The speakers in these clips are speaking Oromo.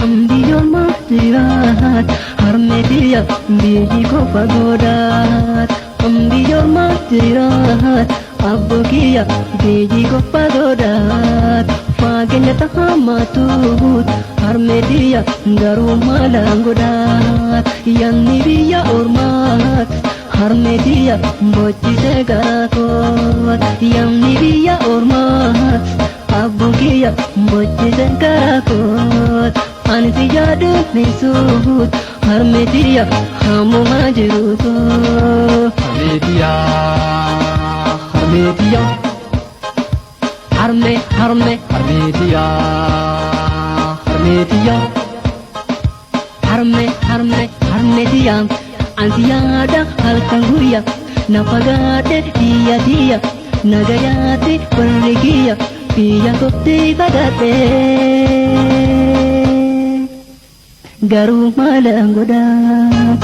Ambiyoon maastiraat harmeetiya biyyi kofa goodaat. Ambiyoon maastiraat abbookiya biyyi kofa goodaat. Fageenya tahamatuut harmeetiya garuu maalaan godhaat. Yanni biyya ormaat harmeetiya bochise garaatoot. Yanni biyya ormaat abbukiya bochise garaatoot. Ani si yaadu nesuut harmeetiya hammuma jiruutu. Harmeetiya, harmeetiya, Harme harme harmeetiya, harmeetiya, harme harme harmeetiya. Ansi yaada halkan guyyaa na fagaadhe biyya tiyya nagayaatti warri kiyya biyya kotti fagaadhe. Garuu maalaan godhaa.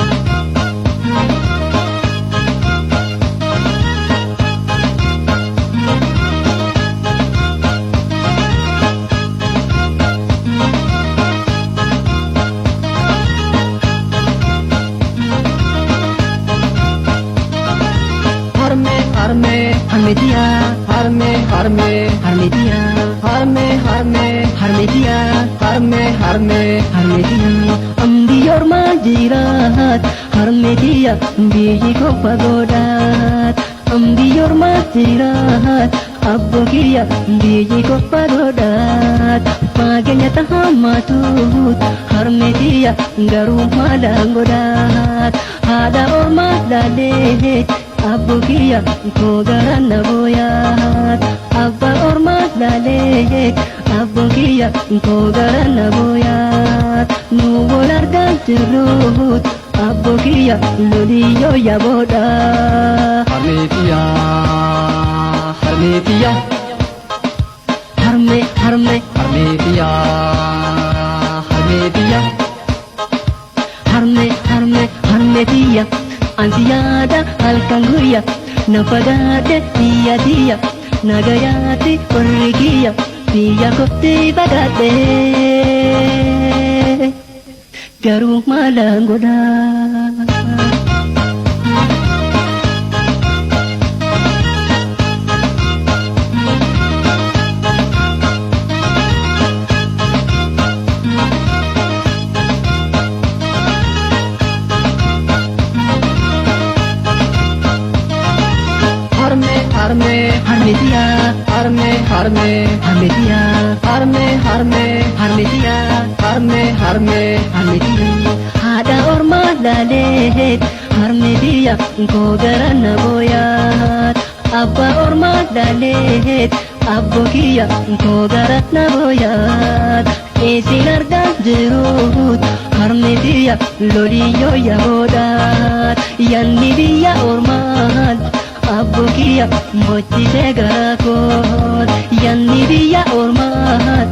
Harmeetiya, harme, harme, harmeetiya, harme, harme, harmeetiya, harme, harme, harmeetiya. Ambiyoor maal jiraat harmeetiya biyyi kofa godhaat. Ambiyoor maal jiraat abbookiya biyyi kofa godhaat. Fageenya tahamatuut harmeetiya garuu maalaan godhaat. Haadha ormaa laalee abbukiya koo garanna booyaat. Abba ormaa laalee abbukiya koo garanna booyaat. Nu wal argaa jirruut abbukiya loliyyoo yaboodha. harmeetiya, harmeetiya, Harme harme harmeetiya, harmeetiya, harme harme harmeetiya. Ansi yaada halkan guyyaa na fagaadhe biyya tiyya nagayaatti warri kiyya biyya kotti fagaadhe. Garuu maalaan godhaa. harme, Harmeetiya, harme, harme, harmeetiya, harme, harme, harmeetiya, harme, harme, harmeetiya. Haadha ormaa laalee harmeetiya koo garanna booyaat. Abba ormaa laalee abbookiya koo garanna booyaat. Eesin argaa jiruut harmeetiya loliyyoo yaboodhaat. Yanni biyya ormaat abbukiya bochise garaatoot. Yanni biyya ormaat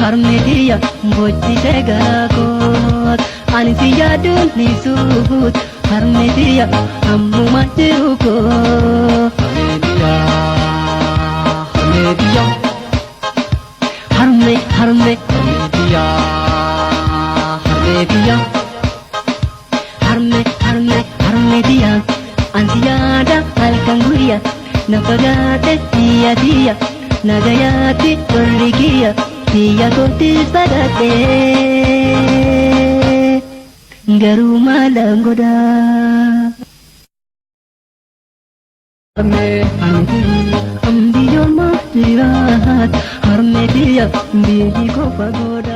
harmeetiya bochise garaatoot. Ani si yaadu nesuut harmeetiya hammuma jiruukoo. harmeetiya, harmeetiya, Harme harme harmeetiya, harmeetiya, harme harme harmeetiya. Ansi yaada halkan guyyaa na fagaadhe biyya tiyya nagayaatti warri kiyya biyya kotti fagaadhe. Garuu maalaan godhaa. harme, Ambiyoon maastiraat harmeetiya biyyi kofa godhaa.